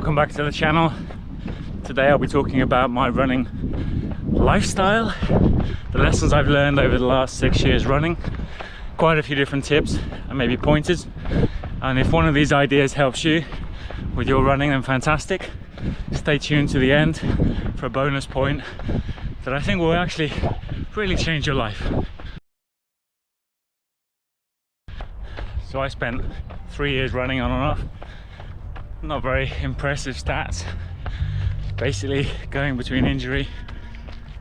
welcome back to the channel. Today I'll be talking about my running lifestyle, the lessons I've learned over the last 6 years running, quite a few different tips and maybe pointers, and if one of these ideas helps you with your running, then fantastic. Stay tuned to the end for a bonus point that I think will actually really change your life. So I spent 3 years running on and off. Not very impressive stats. Basically going between injury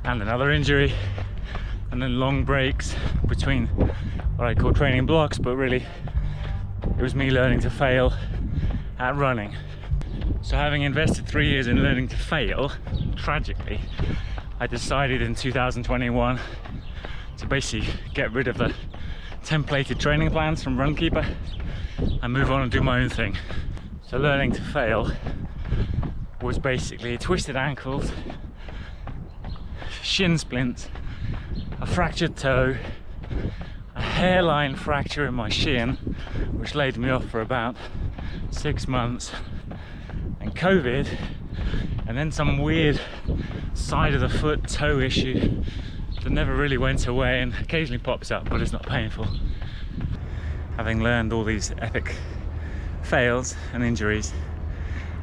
and another injury, and then long breaks between what I call training blocks, but really it was me learning to fail at running. So having invested 3 years in learning to fail, tragically, I decided in 2021 to basically get rid of the templated training plans from Runkeeper and move on and do my own thing. So learning to fail was basically twisted ankles, shin splints, a fractured toe, a hairline fracture in my shin, which laid me off for about 6 months, and COVID, and then some weird side of the foot toe issue that never really went away and occasionally pops up, but it's not painful. Having learned all these epic fails and injuries,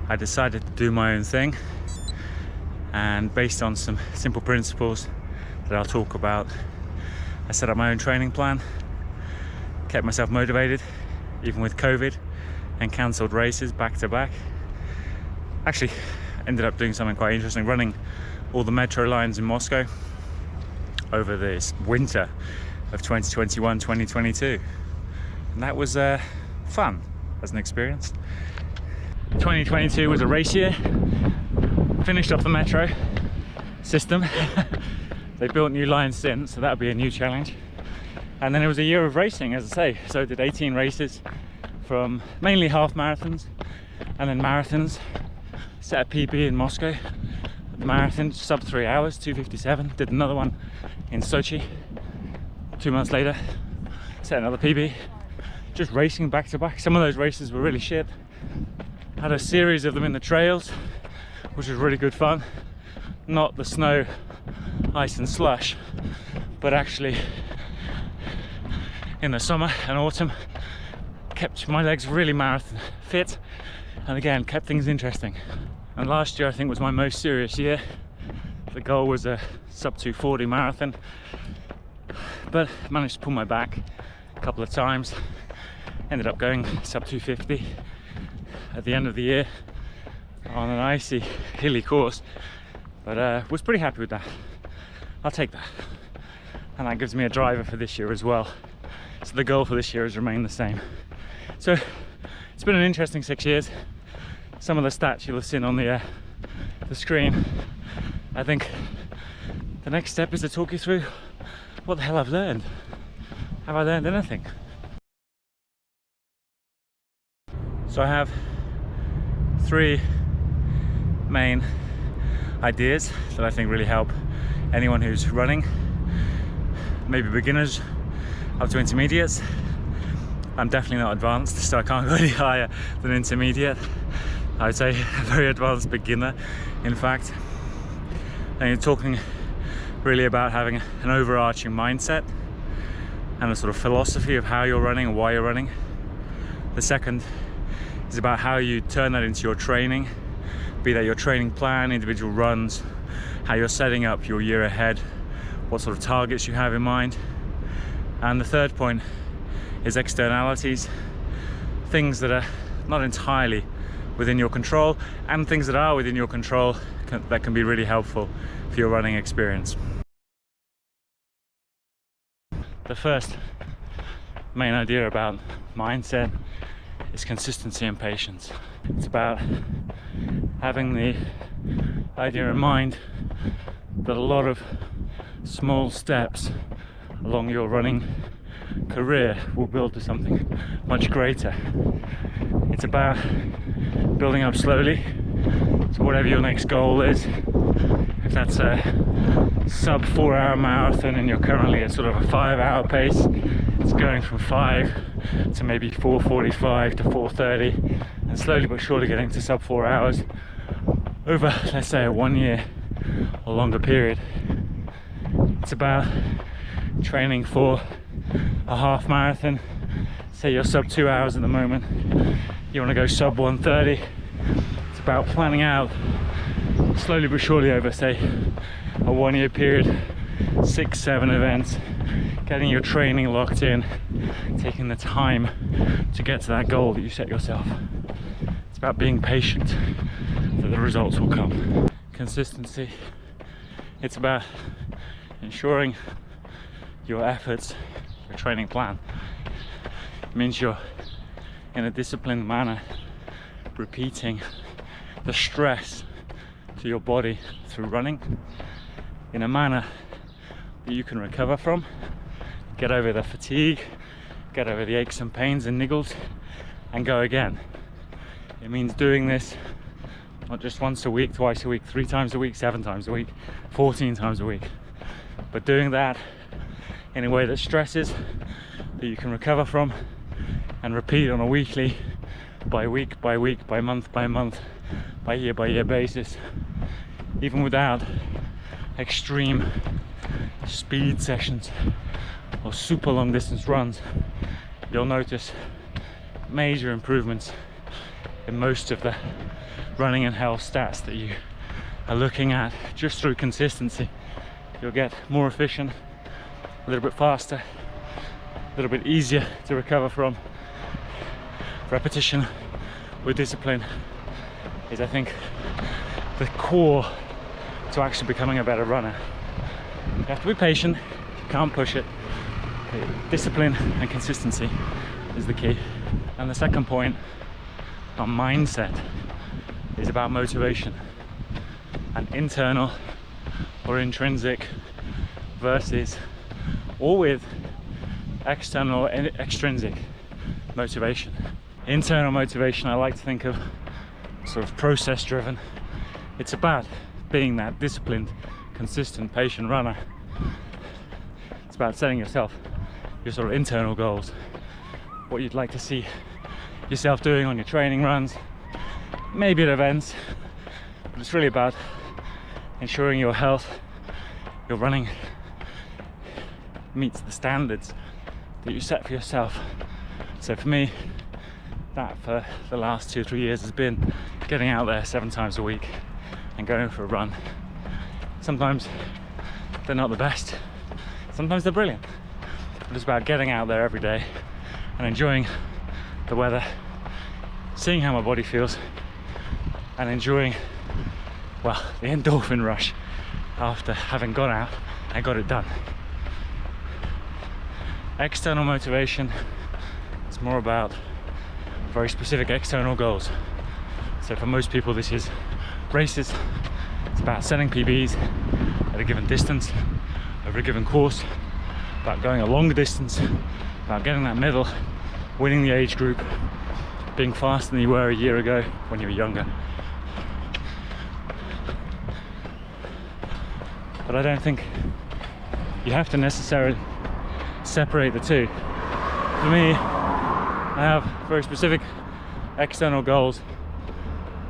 I decided to do my own thing, and based on some simple principles that I'll talk about, I set up my own training plan, kept myself motivated even with COVID, and cancelled races back to back. Actually ended up doing something quite interesting, running all the metro lines in Moscow over this winter of 2021-2022, and that was fun as an experience. 2022 was a race year. Finished off the metro system. They built new lines since, so that'll be a new challenge. And then it was a year of racing, as I say. So I did 18 races, from mainly half marathons and then marathons. Set a PB in Moscow, the marathon, sub 3 hours, 2:57. Did another one in Sochi 2 months later, set another PB. Just racing back to back. Some of those races were really shit. Had a series of them in the trails, which was really good fun. Not the snow, ice and slush, but actually in the summer and autumn. Kept my legs really marathon fit, and again kept things interesting. And last year I think was my most serious year. The goal was a sub 2:40 marathon, but managed to pull my back a couple of times. Ended up going sub 2:50 at the end of the year on an icy, hilly course, but was pretty happy with that. I'll take that, and that gives me a driver for this year as well. So the goal for this year has remained the same. So it's been an interesting 6 years. Some of the stats you'll have seen on the screen. I think the next step is to talk you through what the hell I've learned. Have I learned anything? So I have 3 main ideas that I think really help anyone who's running, maybe beginners up to intermediates. I'm definitely not advanced, so I can't go any higher than intermediate. I would say a very advanced beginner, in fact. And you're talking really about having an overarching mindset and a sort of philosophy of how you're running and why you're running. The second is about how you turn that into your training, be that your training plan, individual runs, how you're setting up your year ahead, what sort of targets you have in mind. And the third point is externalities, things that are not entirely within your control, and things that are within your control that can be really helpful for your running experience. The first main idea about mindset is consistency and patience. It's about having the idea in mind that a lot of small steps along your running career will build to something much greater. It's about building up slowly to whatever your next goal is. If that's a sub 4 hour marathon and you're currently at sort of a 5 hour pace, it's going from 5 to maybe 4:45 to 4:30, and slowly but surely getting to sub 4 hours over, let's say, a 1 year or longer period. It's about training for a half marathon. Say you're sub 2 hours at the moment, you want to go sub 1:30. It's about planning out slowly but surely over, say, a 1 year period, 6-7 events, getting your training locked in, taking the time to get to that goal that you set yourself. It's about being patient that the results will come. Consistency. It's about ensuring your efforts, your training plan. It means you're in a disciplined manner repeating the stress to your body through running in a manner that you can recover from, get over the fatigue, get over the aches and pains and niggles, and go again. It means doing this not just once a week, twice a week, 3 times a week, 7 times a week, 14 times a week, but doing that in a way that stresses, that you can recover from, and repeat on a weekly, by week, by week, by month, by year basis, even without extreme speed sessions or super long distance runs. You'll notice major improvements in most of the running and health stats that you are looking at just through consistency. You'll get more efficient, a little bit faster, a little bit easier to recover from. Repetition with discipline is, I think, the core to actually becoming a better runner. You have to be patient, you can't push it. Discipline and consistency is the key. And the second point on mindset is about motivation, and internal or intrinsic versus, or with, external and extrinsic motivation. Internal motivation I like to think of sort of process driven. It's about being that disciplined, consistent, patient runner. It's about setting yourself your sort of internal goals, what you'd like to see yourself doing on your training runs, maybe at events, but it's really about ensuring your health, your running meets the standards that you set for yourself. So for me, that for the last 2-3 years has been getting out there 7 times a week and going for a run. Sometimes they're not the best, sometimes they're brilliant, but it's about getting out there every day and enjoying the weather, seeing how my body feels, and enjoying, well, the endorphin rush after having gone out and got it done. External motivation is more about very specific external goals. So for most people this is races. It's about setting PBs at a given distance over a given course, about going a longer distance, about getting that medal, winning the age group, being faster than you were a year ago when you were younger. But I don't think you have to necessarily separate the two. For me, I have very specific external goals,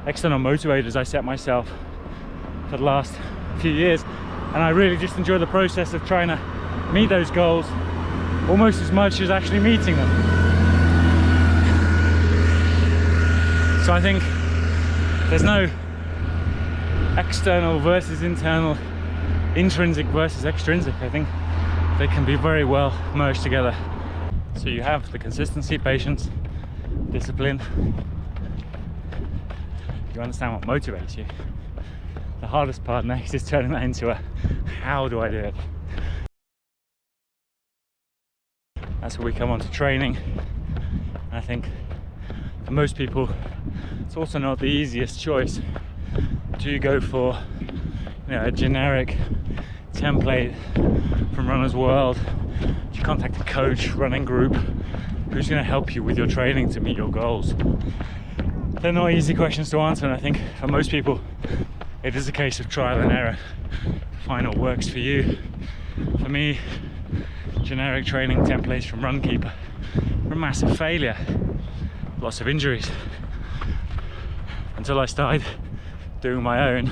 external motivators I set myself for the last few years, and I really just enjoy the process of trying to meet those goals almost as much as actually meeting them. So I think there's no external versus internal, intrinsic versus extrinsic. I think they can be very well merged together. So you have the consistency, patience, discipline. You understand what motivates you. The hardest part next is turning that into a how do I do it? That's where we come on to training. And I think for most people it's also not the easiest choice. Do you go for, you know, a generic template from Runner's World? Do you contact a coach, running group, who's going to help you with your training to meet your goals? They're not easy questions to answer, and I think for most people it is a case of trial and error to find what works for you. For me, generic training templates from Runkeeper were a massive failure, lots of injuries. until I started doing my own.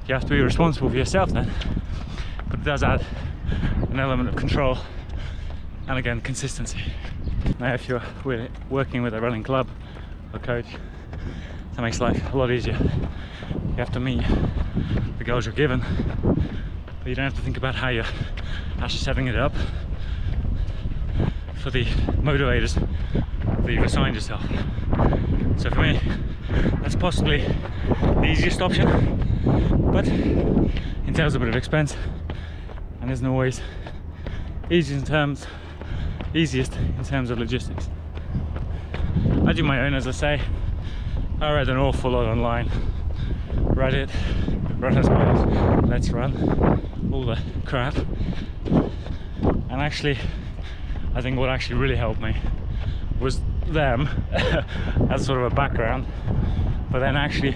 You have to be responsible for yourself then, but it does add an element of control and again consistency. Now if you're working with a running club or coach, that makes life a lot easier. You have to meet the goals you're given, but you don't have to think about how you're actually setting it up for the motivators that you've assigned yourself. So for me, that's possibly the easiest option, but entails a bit of expense and isn't always easiest in terms of logistics. I do my own, as I say. I read an awful lot online. Reddit, Runner's World, Let's Run, all the crap. And actually, I think what actually really helped me was them as sort of a background, but then actually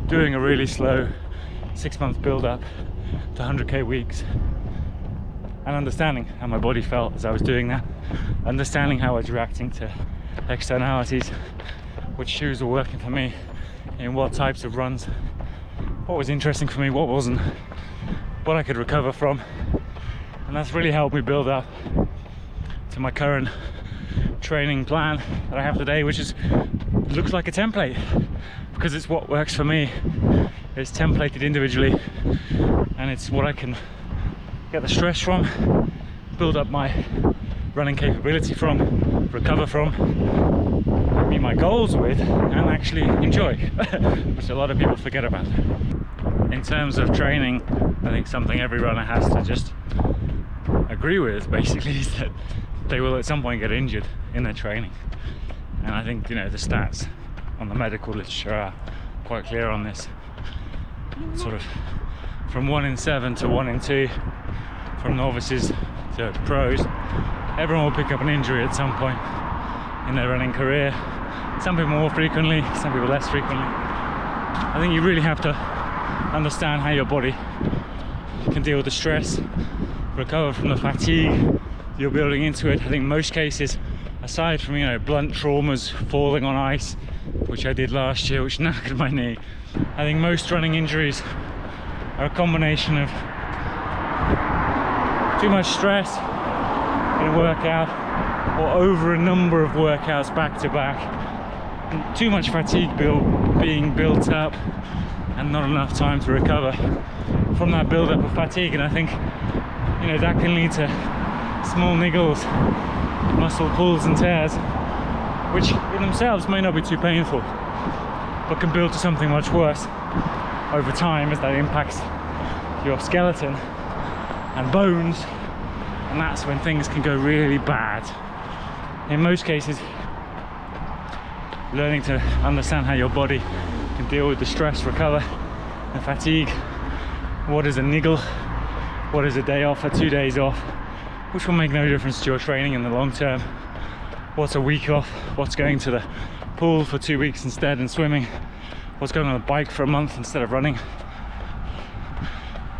doing a really slow 6-month build up to 100k weeks and understanding how my body felt as I was doing that, understanding how I was reacting to externalities, which shoes were working for me, in what types of runs, what was interesting for me, what wasn't, what I could recover from. And that's really helped me build up to my current training plan that I have today, which looks like a template because it's what works for me. It's templated individually and it's what I can get the stress from, build up my running capability from, recover from, meet my goals with, and actually enjoy, which a lot of people forget about. In terms of training, I think something every runner has to just agree with basically is that they will at some point get injured in their training. And I think, you know, the stats on the medical literature are quite clear on this. Sort of from 1 in 7 to 1 in 2, from novices to pros, everyone will pick up an injury at some point in their running career. Some people more frequently, some people less frequently. I think you really have to understand how your body can deal with the stress, recover from the fatigue you're building into it. I think most cases, aside from, you know, blunt traumas, falling on ice, which I did last year, which knackered my knee, I think most running injuries are a combination of too much stress in a workout or over a number of workouts back to back, and too much fatigue being built up and not enough time to recover from that build up of fatigue. And I think, you know, that can lead to small niggles, muscle pulls and tears, which in themselves may not be too painful, but can build to something much worse over time as that impacts your skeleton and bones, and that's when things can go really bad. In most cases, learning to understand how your body can deal with the stress, recover, and fatigue. What is a niggle? What is a day off or 2 days off? Which will make no difference to your training in the long term. What's a week off? What's going to the pool for 2 weeks instead and swimming? What's going on a bike for a month instead of running?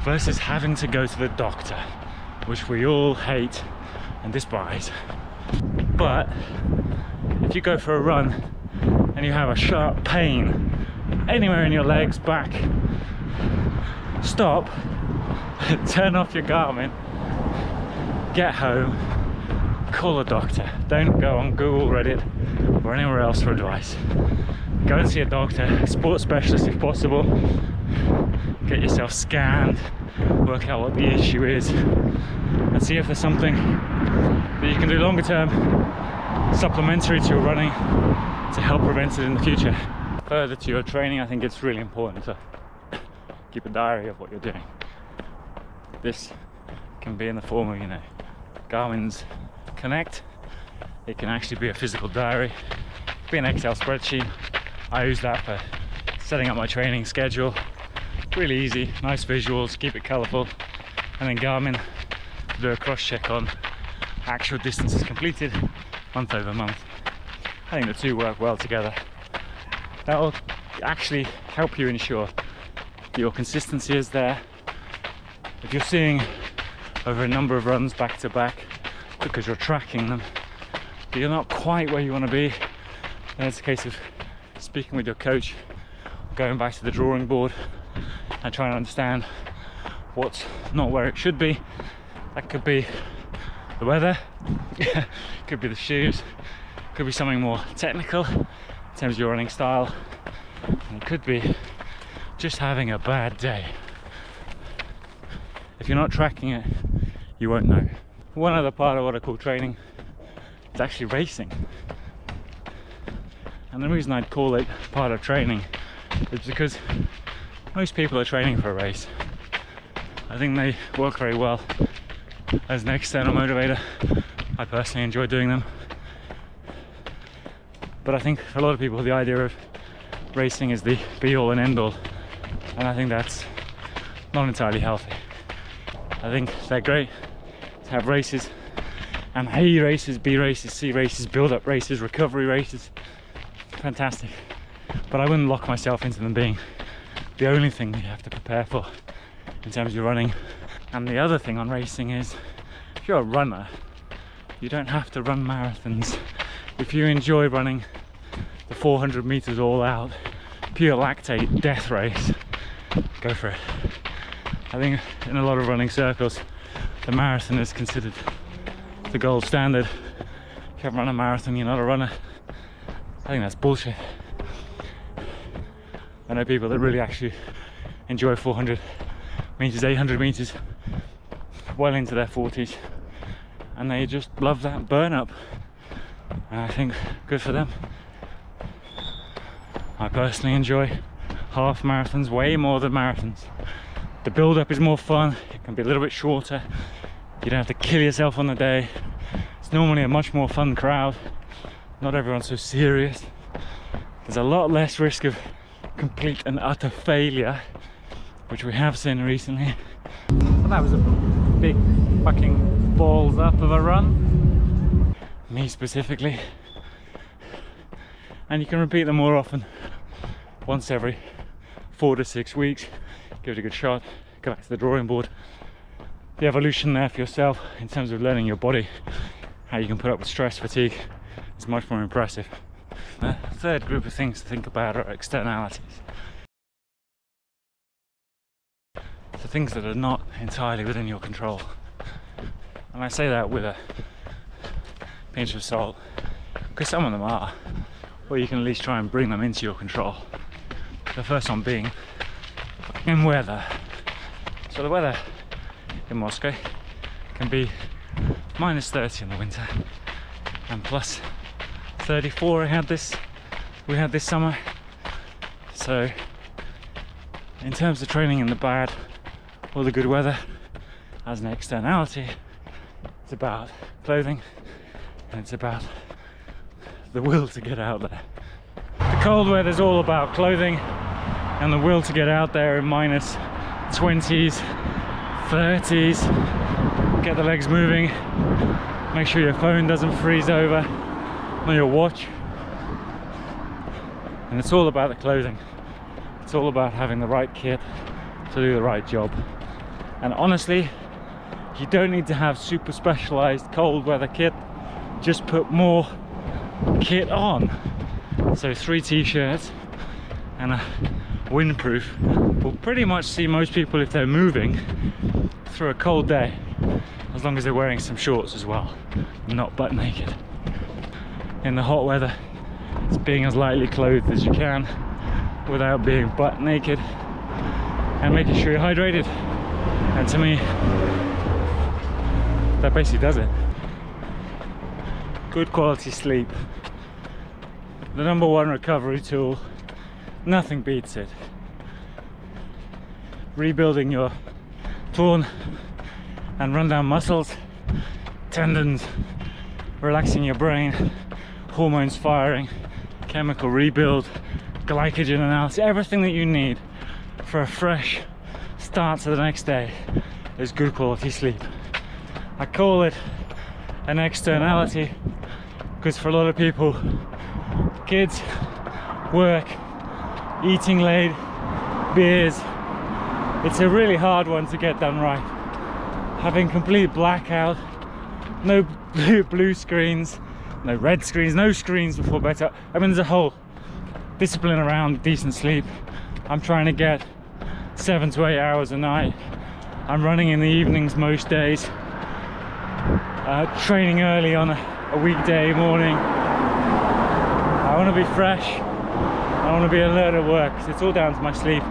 Versus having to go to the doctor, which we all hate and despise. But if you go for a run and you have a sharp pain anywhere in your legs, back, stop, turn off your Garmin, get home, call a doctor. Don't go on Google, Reddit or anywhere else for advice. Go and see a doctor, a sports specialist if possible. Get yourself scanned, work out what the issue is, and see if there's something that you can do longer term, supplementary to your running, to help prevent it in the future. Further to your training, I think it's really important to keep a diary of what you're doing. This can be in the form of, you know, Garmin's Connect. It can actually be a physical diary, be an Excel spreadsheet. I use that for setting up my training schedule. Really easy, nice visuals, keep it colourful, and then Garmin to do a cross-check on actual distances completed month over month. I think the two work well together. That will actually help you ensure that your consistency is there. If you're seeing over a number of runs back to back because you're tracking them, but you're not quite where you want to be, then it's a case of speaking with your coach going back to the drawing board and trying to understand what's not where it should be. That could be the weather, could be the shoes, could be something more technical in terms of your running style, and it could be just having a bad day. If you're not tracking it, you won't know. One other part of what I call training is actually racing. And the reason I'd call it part of training is because most people are training for a race. I think they work very well as an external motivator. I personally enjoy doing them. But I think for a lot of people the idea of racing is the be all and end all. And I think that's not entirely healthy. I think they're great to have races, and A races, B races, C races, build up races, recovery races. Fantastic. But I wouldn't lock myself into them being the only thing that you have to prepare for in terms of running. And the other thing on racing is, if you're a runner, you don't have to run marathons. If you enjoy running the 400 meters all out, pure lactate death race, go for it. I think in a lot of running circles, the marathon is considered the gold standard. If you haven't run a marathon, you're not a runner. I think that's bullshit. I know people that really actually enjoy 400 meters, 800 meters, well into their 40s, and they just love that burn up. And I think good for them. I personally enjoy half marathons way more than marathons. The build up is more fun, it can be a little bit shorter, you don't have to kill yourself on the day. It's normally a much more fun crowd, not everyone's so serious. There's a lot less risk of complete and utter failure, which we have seen recently. Well, that was a big fucking balls up of a run. Me specifically. And you can repeat them more often, once every 4 to 6 weeks. Give it a good shot, go back to the drawing board. The evolution there for yourself in terms of learning your body, how you can put up with stress, fatigue, is much more impressive. The third group of things to think about are externalities. The things that are not entirely within your control. And I say that with a pinch of salt, because some of them are, or you can at least try and bring them into your control. The first one being in weather. So the weather in Moscow can be minus 30 in the winter and plus 34 we had this summer. So in terms of training in the bad or the good weather, as an externality, it's about clothing and it's about the will to get out there. The cold weather's all about clothing and the will to get out there in minus 20s, 30s, get the legs moving, make sure your phone doesn't freeze over on your watch. And it's all about the clothing. It's all about having the right kit to do the right job. And honestly, you don't need to have super specialized cold weather kit, just put more kit on. So 3 t-shirts and a windproof will pretty much see most people if they're moving through a cold day, as long as they're wearing some shorts as well, not butt naked. In the hot weather, it's being as lightly clothed as you can without being butt naked and making sure you're hydrated. And to me, that basically does it. Good quality sleep, the #1 recovery tool. Nothing beats it. Rebuilding your torn and rundown muscles, tendons, relaxing your brain, hormones firing, chemical rebuild, glycogen analysis, everything that you need for a fresh start to the next day is good quality sleep. I call it an externality because for a lot of people, kids, work, eating late, beers, it's a really hard one to get done right. Having complete blackout, no blue screens, no red screens, no screens before bedtime. I mean, there's a whole discipline around decent sleep I'm trying to get 7 to 8 hours a night. I'm running in the evenings most days, training early on a weekday morning. I want to be fresh, I want to be alert at work, because it's all down to my sleep.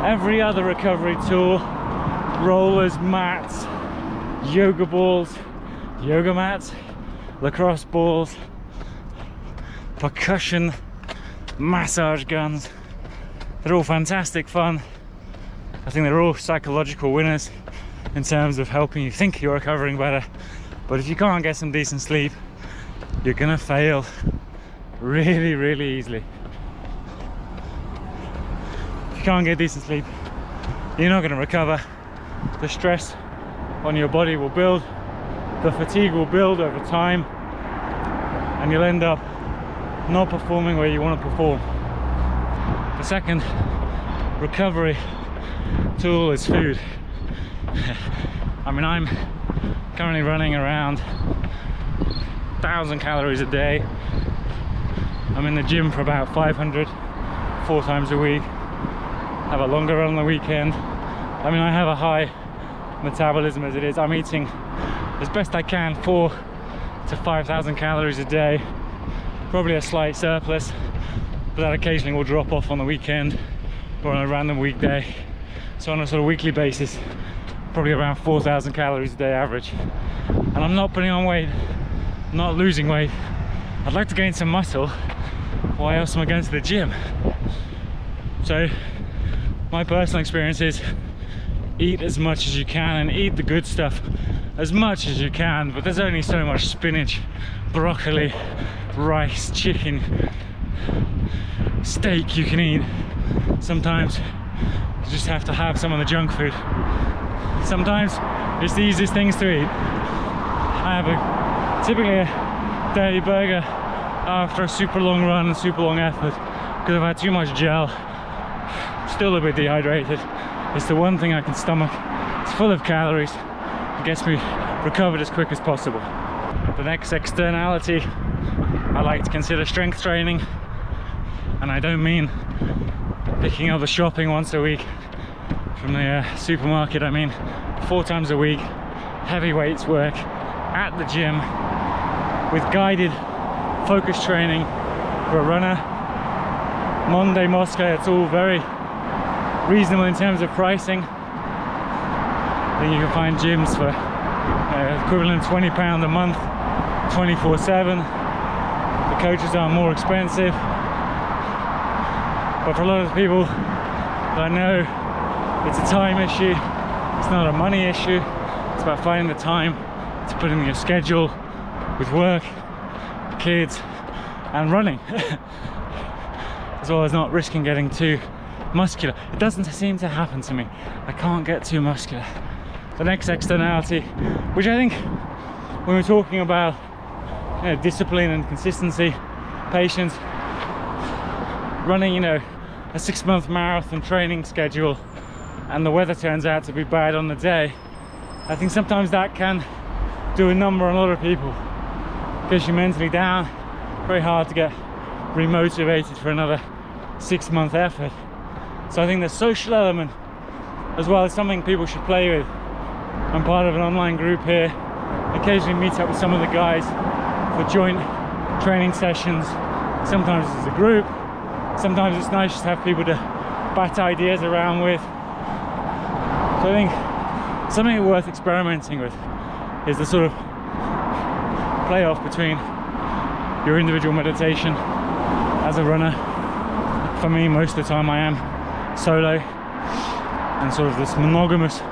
Every other recovery tool, rollers, mats, yoga balls, yoga mats, lacrosse balls, percussion, massage guns, they're all fantastic fun. I think they're all psychological winners in terms of helping you think you're recovering better. But if you can't get some decent sleep, you're gonna fail really, really easily. If you can't get decent sleep, you're not gonna recover. The stress on your body will build, the fatigue will build over time, and you'll end up not performing where you want to perform. The second recovery tool is food. I mean, I'm currently running around 1,000 calories a day. I'm in the gym for about 500, 4 times a week. Have a longer run on the weekend. I mean, I have a high metabolism as it is. I'm eating as best I can 4,000 to 5,000 calories a day. Probably a slight surplus, but that occasionally will drop off on the weekend or on a random weekday. So on a sort of weekly basis, probably around 4,000 calories a day average. And I'm not putting on weight, not losing weight. I'd like to gain some muscle. Why else am I going to the gym? So my personal experience is eat as much as you can and eat the good stuff as much as you can, but there's only so much spinach, broccoli, rice, chicken, steak you can eat. Sometimes you just have to have some of the junk food. Sometimes it's the easiest things to eat. I have typically a dirty burger after a super long run and super long effort because I've had too much gel. Still a bit dehydrated. It's the one thing I can stomach. It's full of calories. It gets me recovered as quick as possible. The next externality I like to consider strength training, and I don't mean picking up the shopping once a week from the supermarket. I mean 4 times a week, heavy weights work at the gym with guided focus training for a runner. Monday Moscow, it's all very reasonable in terms of pricing. I think you can find gyms for equivalent £20 a month, 24/7. The coaches are more expensive, but for a lot of the people that I know, it's a time issue. It's not a money issue. It's about finding the time to put in your schedule with work, kids, and running, as well as not risking getting too muscular. It doesn't seem to happen to me. I can't get too muscular. The next externality, which I think when we're talking about discipline and consistency, patience, running a 6-month marathon training schedule and the weather turns out to be bad on the day, I think sometimes that can do a number on a lot of people. Gets you mentally down, very hard to get remotivated for another 6-month effort. So I think the social element as well is something people should play with. I'm part of an online group here. Occasionally meet up with some of the guys for joint training sessions. Sometimes it's a group, sometimes it's nice just to have people to bat ideas around with. So I think something worth experimenting with is the sort of playoff between your individual meditation as a runner. For me, most of the time I am solo, and sort of this monogamous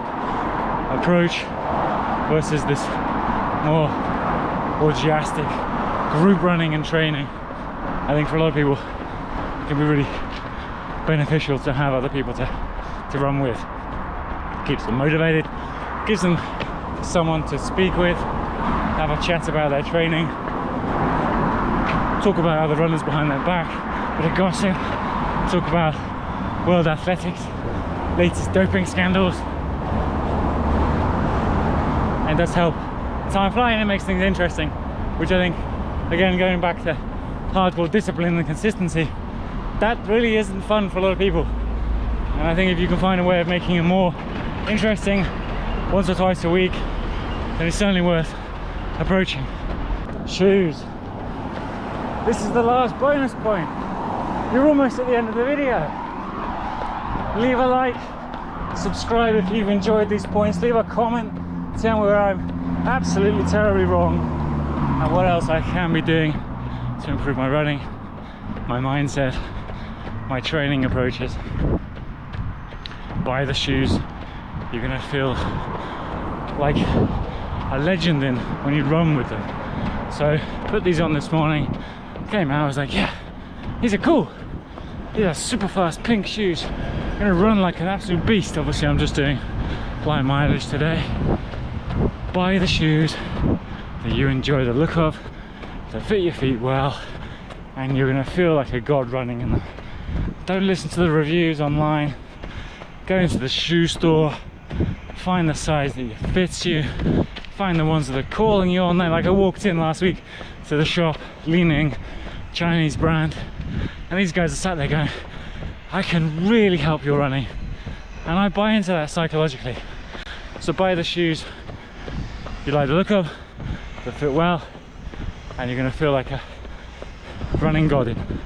approach versus this more orgiastic group running and training. I think for a lot of people it can be really beneficial to have other people to run with. Keeps them motivated, gives them someone to speak with, have a chat about their training, talk about other runners behind their back, a bit of gossip, talk about world athletics, latest doping scandals. And it does help time fly, and it makes things interesting, which I think, again, going back to hardcore discipline and consistency, that really isn't fun for a lot of people. And I think if you can find a way of making it more interesting once or twice a week, then it's certainly worth approaching. Shoes. This is the last bonus point. You're almost at the end of the video. Leave a like, subscribe if you've enjoyed these points, leave a comment, tell me where I'm absolutely terribly wrong and what else I can be doing to improve my running, my mindset, my training approaches. Buy the shoes. You're gonna feel like a legend in when you run with them. So put these on this morning, came out, I was like, yeah, these are cool. These are super fast pink shoes. I'm gonna run like an absolute beast. Obviously I'm just doing blind mileage today. Buy the shoes that you enjoy the look of, that fit your feet well, and you're gonna feel like a god running in them. Don't listen to the reviews online. Go into the shoe store, find the size that fits you, find the ones that are calling you all night. Like I walked in last week to the shop, Li-Ning, Chinese brand, and these guys are sat there going, I can really help your running. And I buy into that psychologically. So buy the shoes you like the look of, that fit well, and you're going to feel like a running god in.